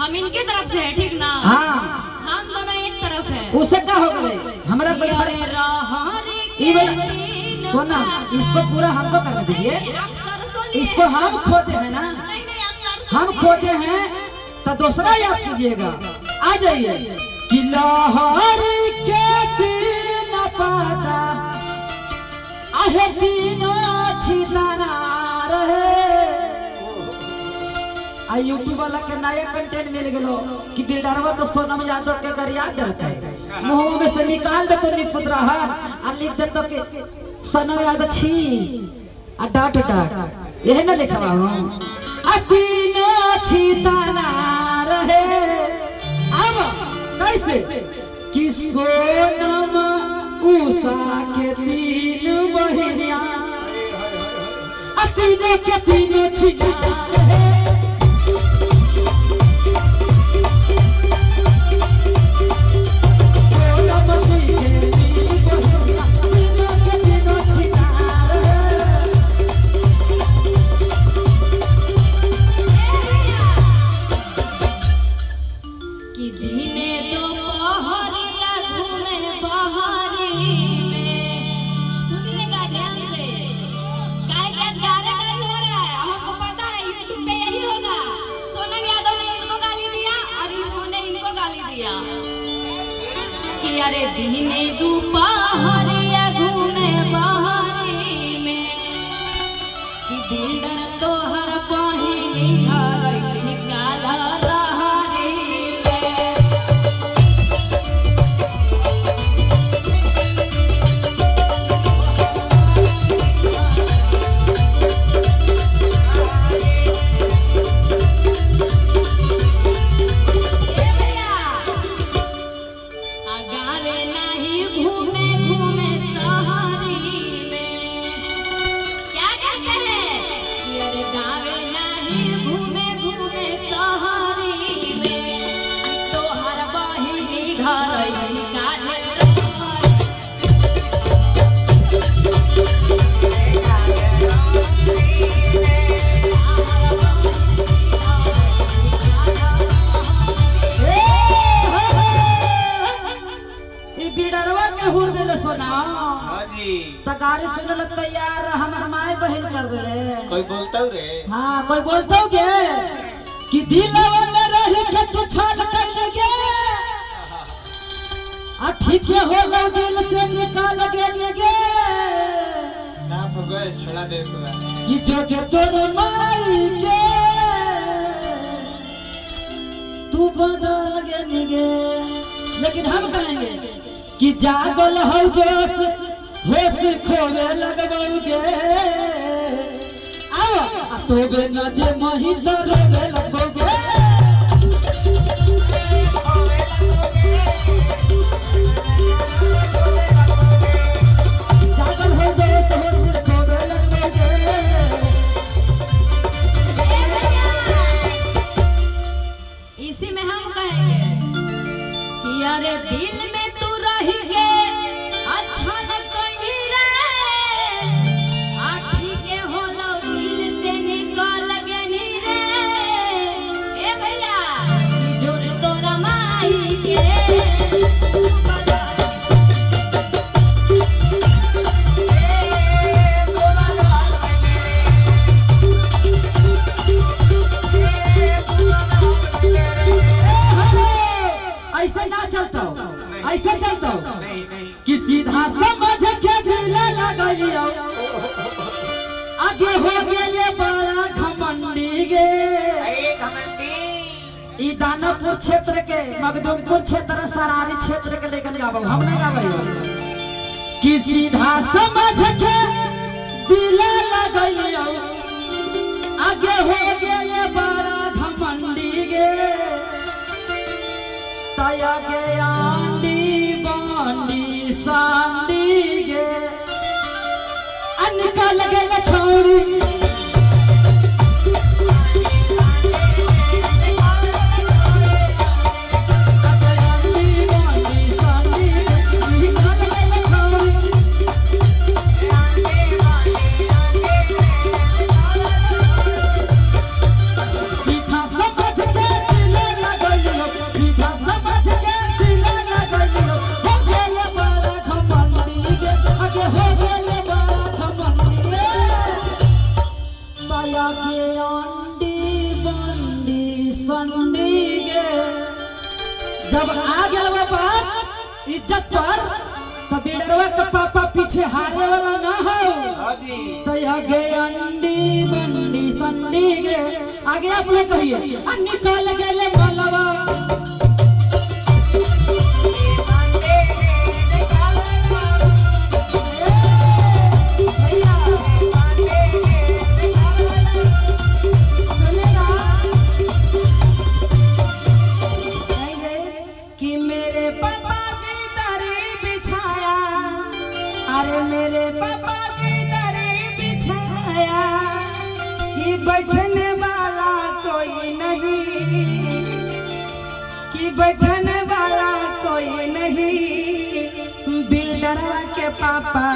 हम इनके तरफ से है, ठीक ना? हाँ हम दोनों एक तरफ है। उससे क्या हो गए हमारा कोई फर्क सोना इसको पूरा हमको करने दीजिए। इसको हम खोते हैं ना, हम खोते हैं तो दूसरा याद कीजिएगा। आ जाइए कि लहरी के दिन पाता आहे तीनों छिताना रहे। आ यूट्यूब वाला के नया कंटेंट मिल गलो कि बिल्डरवा तो सोनम यादव के अगर याद रहता है मुंह में से निकाल दे तो निपुत्रा है और लिख दे तो के सोनम यादव छी आ डाट डाट यह ना लिखा हूं आ तीनों छिताना रहे। अब कैसे कि सोनम उषा के तीन बहिनिया आ तीनों के तीनों छिताना रहे। अरे दिने दोपहरिया घूमे बहरी में कि बिल्डर तोहर बहिनी धरैली काला रहरी तगारी सुन लगता यार हमार माए बहन कर दिले। कोई बोलता रे? हाँ कोई बोलता हो गे कि दिलवा में रही के तू छाल कर लगे आ ठीक है हो लो दिल से निकाल के लगे साफ हो गए छड़ा दे तू कि जो जो तोर माई के तू बदल के लगे। लेकिन हम कहेंगे कि जागल हो जोश होश खोवे लगवाओगे आओ तो बे न दे मही तो रोवे लगोगे। जागल हो जोश होश खोवे लगोगे। इसी में हम कहेंगे कि अरे दिल में तू रही के अच्छा न कोई रे आठी के होलो दिल से निकल गनी रे। ए भैया जोड़ तोरा माई के ऐसे ना चलता ऐसे चलता कि सीधा समझ के दिल लगलियो आगे हो गेले बड़ा घमंडी गे। ई दानापुर क्षेत्र के मखदूमपुर क्षेत्र सरारी क्षेत्र के लेकर गाबो हम नहीं गाबो कि सीधा समझ के दिल लगलियो आगे हो गेले बड़ा घमंडी गे। तया गे आंडी बांडी सांडी गे निकल गए छोड़ी सीधा समझ के दिल लगा मंडी गे जब आ गया वो बात इज्जत पर तो बिल्डरवा का पापा पीछे हारे वाला ना हो। हाँ जी। तो आगे अंडी बंडी संडी गे आगे आप लोग कहिए निकाल गए मलवा कि मेरे पापा जी दरी बिछाया, अरे मेरे पापा जी दरी बिछाया कि बैठने वाला कोई नहीं, कि बैठने वाला कोई नहीं। बिल्डरवा के पापा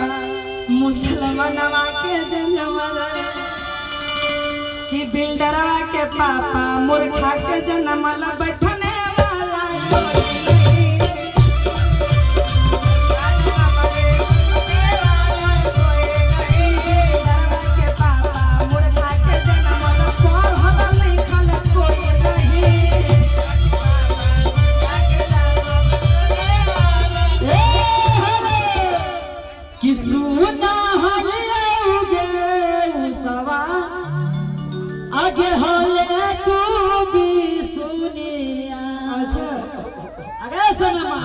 मुसलमानवा के जनमल, कि बिल्डरवा के पापा मूर्खा के जनमल बैठने वाला कोई नहीं। बिल्डरवा के पापा मूर्खा के जनमल पढ़ल लिखल कोई नहीं। कि सुना हलियोगे उसवा आगे हले तू भी सुनिया। अगे सनमा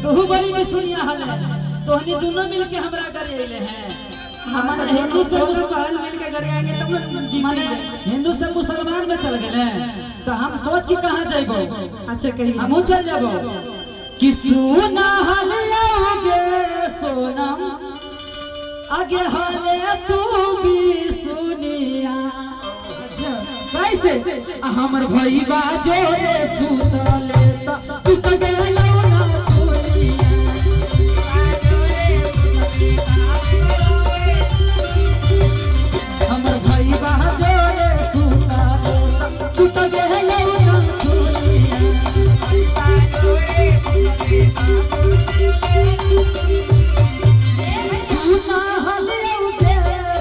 तू बड़ी भी सुनिया हले तोहनी दोनों मिलके हमरा करे अइले हैं। हमारे हिंदू से मुसलमान मिलके गड़ आएंगे तब लोग माने हिंदू से मुसलमान में चल गए तो हम सोच के कहां जाइबो। अच्छा कहिए हम चल जाबो कि सुना हलियोगे सोनम आगे हले तू भी सुनिया। कैसे हमर भईबा जोरे सुतले त तू त गेलो ना चोरिया। हमर भईबा जोरे सुतले त तू त गेलो ना चोरिया। सुना हलियोगे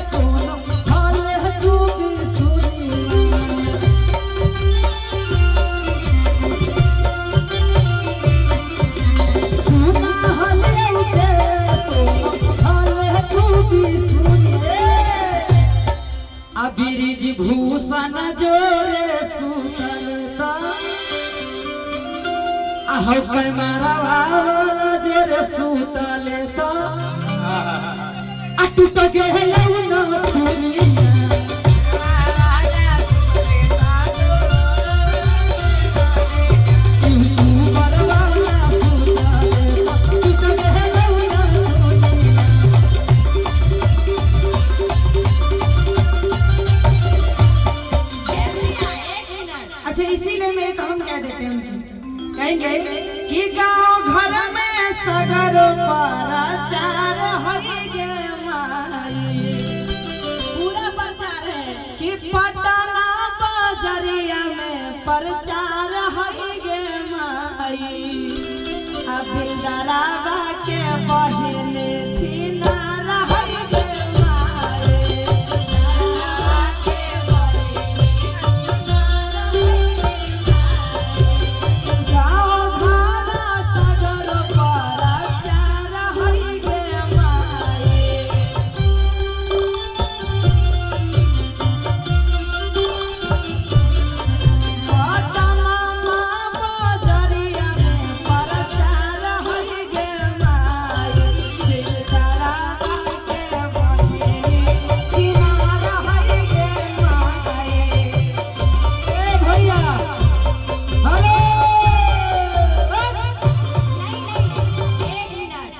सोनम हले तू भी सुनिया। सुना हलियोगे सोनम हले तू भी सुनिए। अबिरिज भूषण जोरे सुतल त आहो कैमरावा वाला जोरे सुतल त अटूट गेलौ ना थुनिया। अच्छा इसीलिए मैं एक हम कह देते हैं उनकी, कहेंगे कि गांव घर में सगर प्रचार है गे माई, पूरा प्रचार है कि पटना बजरिया में प्रचार है गे माई। अब बिल्डरवा के बहिन छिनार है गे माई। गाँव घर सगर प्रचार है गे माई। पटना बजरिया में प्रचार है गे माई। बिल्डरवा के बहिन छिनार है गे माई। ए भैया हेलो एक मिनट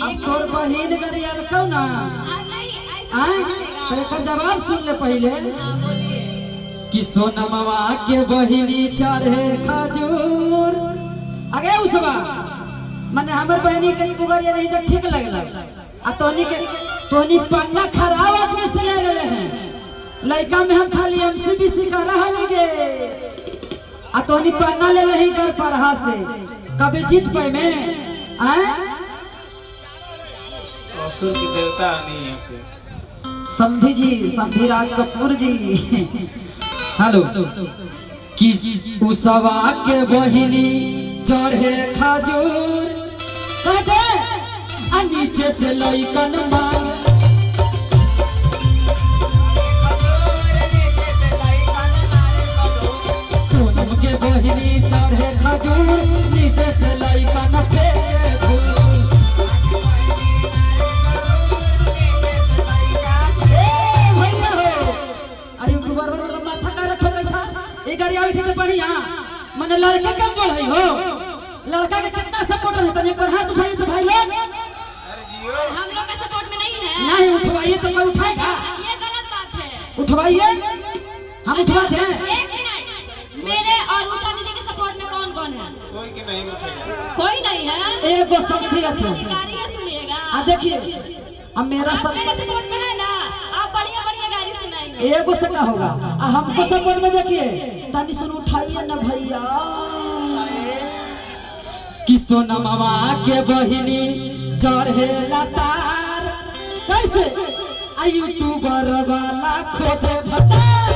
अब तोर बहिन गरियल कौ ना नहीं ऐसा आए नहीं चलेगा। तो एकर जवाब सुन ले पहले हाँ, बोलिए। कि सोनमवा के बहिनी चढ़े खजूर। आगे उसबा माने हमर बहिनी के तू गरियल नहीं तो ठीक लगला आ तोनी पंगा खराब आदमी से ले लेले हैं। लड़का में हम खाली एमसीबी सिखा रहा गे आ तोनी पंगा ले लही कर परहा से कभी जीत पाए में आए। असुर की देवता नहीं है कोई। समधी जी समधी राज कपूर जी हेलो कि उसवा के बहिनी चढ़े खजूर कदे आ नीचे से लइकन मांग सोनम के बहिनी चढ़े खजूर नीचे से लइकन फेंके धूल। यूट्यूबर वाला माथा का रखो नहीं था एक गाड़ी आई थी तो बढ़िया मैंने लड़के कम जोड़ है हो लड़का के कितना सपोर्ट है तने पर हाथ उठाइए तो भाई लोग हम लोग का सपोर्ट में नहीं है। नहीं उठवाइए तो कोई उठाएगा ये गलत बात है। उठवाइए हम उठवाते हैं। एक मिनट, मेरे और उषा दीदी के सपोर्ट में कौन कौन है? कोई के नहीं उठेगा। कोई नहीं है। एक गो समझी अच्छे गाड़ी है, सुनिएगा। आ देखिए अब मेरा सब मेरे सपोर्ट में है ना, आप बढ़िया बढ़िया गाड़ी सुनाएंगे। एगो से क्या होगा आ हमको सपोर्ट में देखिए तनी सुन उठाइए ना भैया कि सोनमवा के बहिनी चढ़े लतार कैसे आ यूट्यूबर वाला खोजे भतार